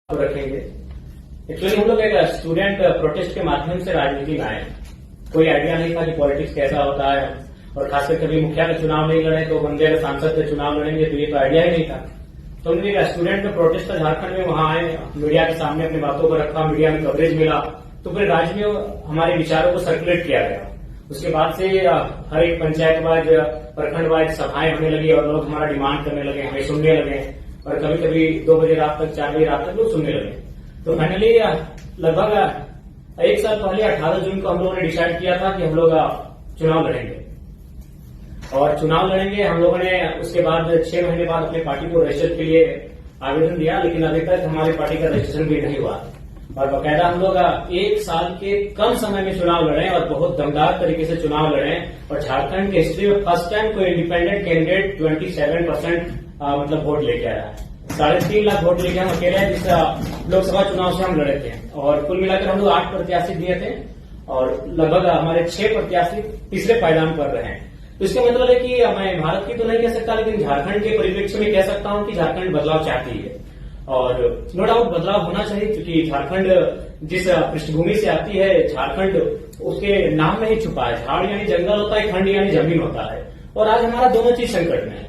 रखेंगे। एक्चुअली हम लोग एक स्टूडेंट प्रोटेस्ट के माध्यम से राजनीति में आए। कोई आइडिया नहीं था कि पॉलिटिक्स कैसा होता है, और खासकर कभी मुखिया का चुनाव नहीं लड़े तो बन जाएगा सांसद का चुनाव लड़ेंगे, तो ये तो आइडिया ही नहीं था। तो हमने एक स्टूडेंट का प्रोटेस्ट था झारखंड में, वहां आए, मीडिया के सामने अपनी बातों को रखा, मीडिया में कवरेज मिला, तो पूरे राज्य में हमारे विचारों को सर्कुलेट किया गया। उसके बाद से हर एक पंचायत वाइज, प्रखंड वाइज सभाएं होने लगी और लोग हमारा डिमांड करने लगे, हमें सुनने लगे, और कभी कभी 2 बजे रात तक, 4 बजे रात तक लोग सुनने लगे। तो फाइनली लगभग 1 साल पहले 18 जून को हम लोगों ने डिसाइड किया था कि हम लोग चुनाव लड़ेंगे, और चुनाव लड़ेंगे। हम लोगों ने उसके बाद 6 महीने बाद अपनी पार्टी को रजिस्टर के लिए आवेदन दिया, लेकिन अभी तक हमारी पार्टी का रजिस्ट्रेशन भी नहीं हुआ। और बाकायदा हम लोग 1 साल के कम समय में चुनाव लड़े और बहुत दमदार तरीके से चुनाव लड़े, और झारखंड के हिस्ट्री में फर्स्ट टाइम कोई इंडिपेंडेंट कैंडिडेट 27% मतलब वोट लेके आया है। 3.5 लाख वोट लेके हम अकेले हैं, जिस लोकसभा चुनाव से हम लड़े थे। और कुल मिलाकर हम लोग 8 प्रत्याशी दिए थे, और लगभग हमारे 6 प्रत्याशी तीसरे पायदान पर रहे हैं। तो इसका मतलब है कि मैं भारत की तो नहीं कह सकता, लेकिन झारखंड के परिप्रेक्ष्य में कह सकता हूं कि झारखंड बदलाव चाहती है, और नो डाउट बदलाव होना चाहिए, क्योंकि झारखंड जिस पृष्ठभूमि से आती है, झारखंड उसके नाम में ही छुपा है। झाड़ यानी जंगल होता है, खंड यानी जमीन होता है, और आज हमारा दोनों चीज संकट में है।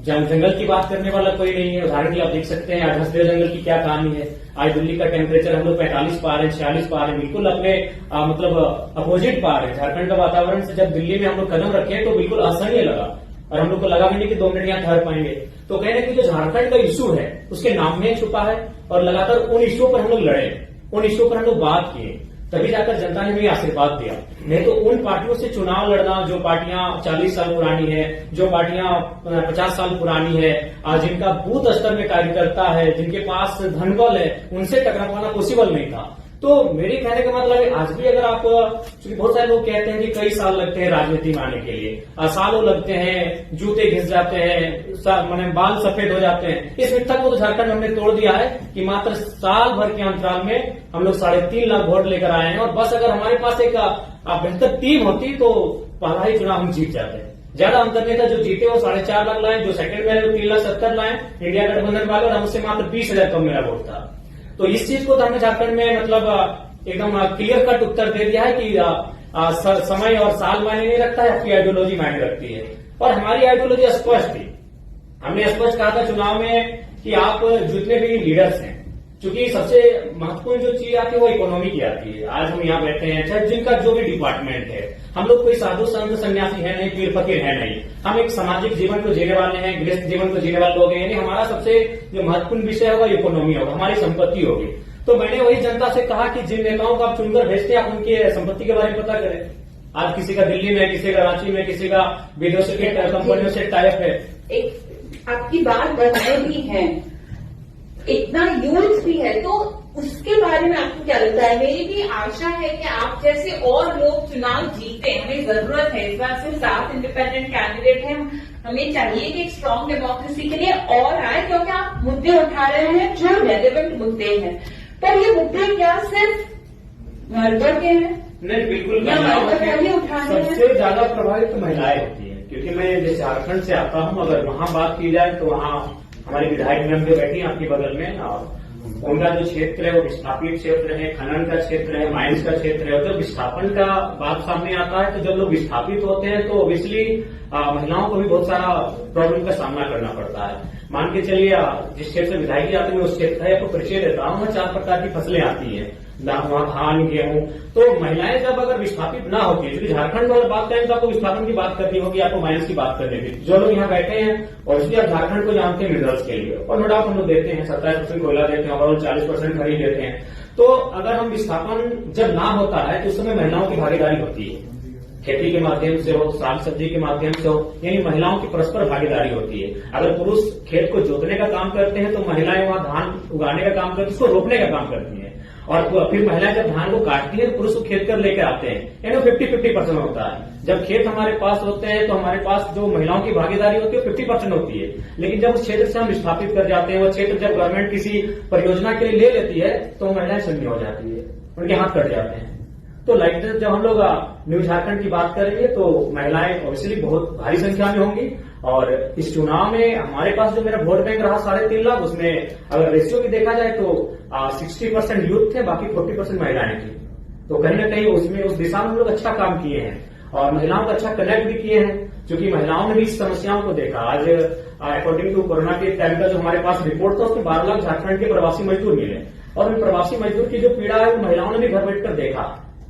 जंगल की बात करने वाला कोई नहीं है। उदाहरण के लिए आप देख सकते हैं आज हंसदेव जंगल की क्या कहानी है। आज दिल्ली का टेम्परेचर हम लोग 45 पा रहे हैं, 46 पा रहे हैं, बिल्कुल अपने मतलब अपोजिट पा रहे हैं। झारखंड का वातावरण से जब दिल्ली में हम लोग कदम रखे तो बिल्कुल असहनीय लगा, और हम लोग को लगा भी नहीं कि 2 मिनट यहाँ ठहर पाएंगे। तो कहने की जो झारखंड का इशू है उसके नाम में छुपा है, और लगातार उन इशू पर हम लोग लड़े, उन इशू पर हम लोग बात किए, तभी जाकर जनता ने भी आशीर्वाद दिया। नहीं तो उन पार्टियों से चुनाव लड़ना जो पार्टियां 40 साल पुरानी है, जो पार्टियां 50 साल पुरानी है, जिनका बूथ स्तर में कार्यकर्ता है, जिनके पास धनबल है, उनसे टकरा पाना पॉसिबल नहीं था। तो मेरे कहने का मतलब है आज भी अगर आप, क्योंकि बहुत सारे लोग कहते हैं कि कई साल लगते हैं राजनीति में आने के लिए, सालों लगते हैं, जूते घिस जाते हैं, माने बाल सफेद हो जाते हैं, इस मिथक को तो झारखंड हमने तोड़ दिया है कि मात्र साल भर के अंतराल में हम लोग 3.5 लाख वोट लेकर आए हैं। और बस अगर हमारे पास एक बेहतर टीम होती तो पहला ही चुनाव हम जीत जाते। ज्यादा अंतर नहीं था, जो जीते वो 4.5 लाख लाए, जो सेकंड में 3,70,000 लाए इंडिया गठबंधन वाले, और हमसे मात्र 20,000 कम मेरा वोट था। तो इस चीज को तो हमने झारखंड में मतलब एकदम क्लियर कट उत्तर दे दिया है कि समय और साल मायने नहीं रखता है, आपकी आइडियोलॉजी मायने रखती है। और हमारी आइडियोलॉजी स्पष्ट थी। हमने स्पष्ट कहा था चुनाव में कि आप जितने भी लीडर्स हैं, क्योंकि सबसे महत्वपूर्ण जो चीज आती है वो इकोनॉमी की आती है। आज हम यहाँ बैठे हैं, चाहे जिनका जो भी डिपार्टमेंट है, हम लोग कोई साधु संत सन्यासी है नहीं, पीर फकीर है नहीं, हम एक सामाजिक जीवन को जीने वाले हैं, गृहस्थ जीवन को जीने वाले लोग हैं। यानी हमारा सबसे जो महत्वपूर्ण विषय होगा इकोनॉमी होगा, हमारी संपत्ति होगी। तो मैंने वही जनता से कहा कि जिन नेताओं को आप चुनकर भेजते हैं, आप उनके संपत्ति के बारे में पता करें। आज किसी का दिल्ली में, किसी का रांची में, किसी का विदेशों की कंपनियों से टाइप है। एक आपकी बात बढ़ाए भी है, इतना यूथ भी है, तो उसके बारे में आपको क्या लगता है? मेरी भी आशा है कि आप जैसे और लोग चुनाव जीते। हमें जरूरत है, इस बार सिर्फ 7 इंडिपेंडेंट कैंडिडेट हैं, हमें चाहिए कि एक स्ट्रांग डेमोक्रेसी के लिए और आए, क्योंकि आप मुद्दे उठा रहे हैं जो रेलेवेंट मुद्दे हैं। पर ये मुद्दे क्या सिर्फ घर पर के हैं? नहीं, बिल्कुल सबसे ज्यादा प्रभावित महिलाएं होती है। क्योंकि मैं जैसे झारखंड से आता हूं, अगर वहां बात की जाए तो वहां हमारी विधायक मैम जो बैठी है आपके बगल में, और उनका जो क्षेत्र है वो विस्थापित क्षेत्र है, खनन का क्षेत्र है, माइंस का क्षेत्र है। और जब विस्थापन का बात सामने आता है तो जब लोग विस्थापित होते हैं तो ऑब्वियसली महिलाओं को भी बहुत सारा प्रॉब्लम का सामना करना पड़ता है। मान के चलिए जिस क्षेत्र से विधायक आती है उस क्षेत्र का आपको परिचय देता हूँ, 4 प्रकार की फसलें आती है, धान, गेहूं। तो महिलाएं जब अगर विस्थापित ना होती है, क्योंकि झारखंड में बात करें तो आपको विस्थापन की बात करनी होगी, आपको माइंस की बात करनी होगी। जो लोग यहाँ बैठे हैं और इसलिए आप झारखंड को जानते हैं मिनरल्स के लिए, और नो डाउट हम लोग देते हैं 27% कोयला देते हैं, और 40% खरीद देते हैं। तो अगर हम विस्थापन जब ना होता है तो उस समय महिलाओं की भागीदारी होती है, खेती के माध्यम से हो, साग सब्जी के माध्यम से हो, यानी महिलाओं की परस्पर भागीदारी होती है। अगर पुरुष खेत को जोतने का काम करते हैं तो महिलाएं वहां धान उगाने का काम करती है, उसको रोपने का काम करती है, और फिर महिलाएं जब धान को काटती है तो पुरुष को खेत कर लेकर आते हैं। यानी 50-50% होता है। जब खेत हमारे पास होते हैं तो हमारे पास जो महिलाओं की भागीदारी होती है 50% होती है। लेकिन जब उस क्षेत्र से हम विस्थापित कर जाते हैं, वो क्षेत्र जब गवर्नमेंट किसी परियोजना के लिए ले लेती है तो महिलाएं शून्य हो जाती है, उनके हाथ कट जाते हैं। तो लाइक जब हम लोग न्यू झारखंड की बात करेंगे तो महिलाएं ऑब्वियसली बहुत भारी संख्या में होंगी। और इस चुनाव में हमारे पास जो मेरा वोट बैंक रहा 3.5 लाख, उसमें अगर रेशियो भी देखा जाए तो 60% यूथ थे, बाकी 40% महिलाएं थी। तो कहीं ना कहीं उसमें उस दिशा में हम लोग अच्छा काम किए हैं और महिलाओं का अच्छा कनेक्ट भी किए हैं, क्योंकि महिलाओं ने भी इस समस्याओं को देखा। आज अकॉर्डिंग टू कोरोना के टाइम का जो हमारे पास रिपोर्ट था, उसमें 12 लाख झारखंड के प्रवासी मजदूर मिले और उन प्रवासी मजदूर की जो पीड़ा है वो महिलाओं ने भी घर बैठकर देखा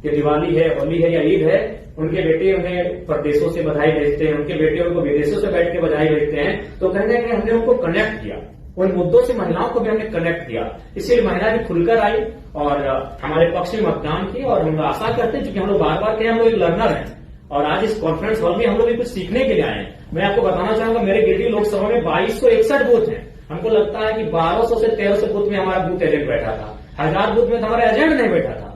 कि दिवाली है, होली है या ईद है, उनके बेटे उन्हें प्रदेशों से बधाई भेजते हैं, उनके बेटे उनको विदेशों से बैठ के बधाई भेजते हैं। तो कहीं ना कहीं हमने उनको कनेक्ट किया, उन मुद्दों से महिलाओं को भी हमने कनेक्ट किया, इसीलिए महिला भी खुलकर आई और हमारे पक्ष में मतदान की। और हम आशा करते हैं, क्योंकि हम लोग बार बार कहें हम लोग एक लर्नर हैं और आज इस कॉन्फ्रेंस हॉल में हम लोग भी कुछ सीखने के लिए आए हैं। मैं आपको बताना चाहूंगा, मेरे गिरिडीह लोकसभा में 2261 बूथ हैं। हमको लगता है कि 1200 से 1300 बूथ में हमारा बूथ एजेंट बैठा था, 1000 बूथ में तो हमारा एजेंट नहीं बैठा था,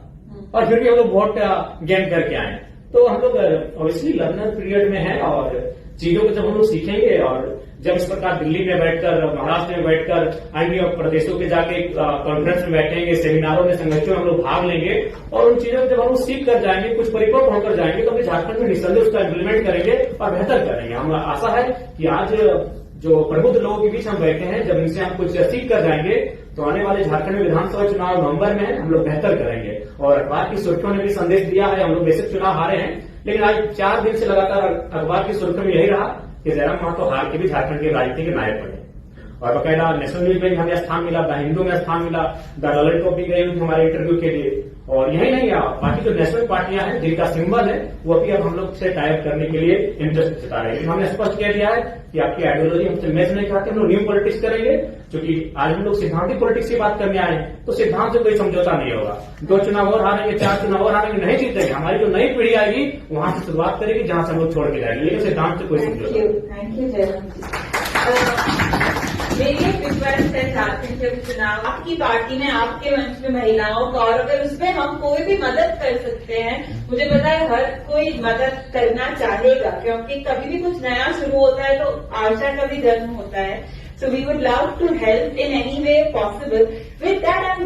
और फिर भी हम लोग वोट गेन करके आए। तो हम लोग ऑब्वियसली लर्नर पीरियड में है और चीजों को जब हम लोग सीखेंगे और जब इस प्रकार दिल्ली में बैठकर, महाराष्ट्र में बैठकर, अन्य प्रदेशों के जाके कॉन्फ्रेंस में बैठेंगे, सेमिनारों में, संगठनों में हम लोग भाग लेंगे और उन चीजों को जब हम लोग सीख कर जाएंगे, कुछ परिपक्व होकर जाएंगे, तो अपने झारखंड में निसंदेह उसका इम्प्लीमेंट करेंगे और बेहतर करेंगे। हम आशा है कि आज जो प्रबुद्ध लोगों के बीच हम बैठे हैं, जब इनसे हम कुछ सीख कर जाएंगे तो आने वाले झारखंड में विधानसभा चुनाव नवंबर में है, हम लोग बेहतर करेंगे। और अखबार की सुर्खियों ने भी संदेश दिया है, हम लोग बेसिक चुनाव हारे हैं, लेकिन आज 4 दिन से लगातार अखबार की सुर्खियों में यही रहा कि जयराम महतो हार के भी झारखंड के राजनीति के नायक बने। और बकायदा नेशनल न्यूज में भी हमें स्थान मिला, द हिंदू में स्थान मिला, द ललित भी गई हुई हमारे इंटरव्यू के लिए। और यही नहीं, बाकी जो नेशनल पार्टियां हैं जिनका सिंबल है वो अभी अब हम लोग से टाइप करने के लिए इंटरेस्ट जता रहे हैं। लेकिन हमने स्पष्ट कह दिया है कि आपकी आइडियोलॉजी हमसे मैच नहीं खाते, हम लोग न्यू पॉलिटिक्स करेंगे, क्योंकि आज हम लोग सिद्धांतिक पॉलिटिक्स की बात करने आए हैं, तो सिद्धांत से कोई समझौता नहीं होगा। 2 चुनाव और हारेंगे, 4 चुनाव और हारेंगे, नहीं जीतेंगे। हमारी जो नई पीढ़ी आएगी वहां से शुरुआत करेगी जहां से हम लोग छोड़ के जाएंगे, लेकिन सिद्धांत से कोई समझौता। थैंक यू जयराम जी। मेरी एक रिक्वेस्ट है, झारखंड के चुनाव आपकी पार्टी ने, आपके मंच में महिलाओं का, और अगर उसमें हम कोई भी मदद कर सकते हैं, मुझे पता है हर कोई मदद करना चाहेगा, क्योंकि कभी भी कुछ नया शुरू होता है तो आशा का भी जन्म होता है। So we would love to help in any way possible. With that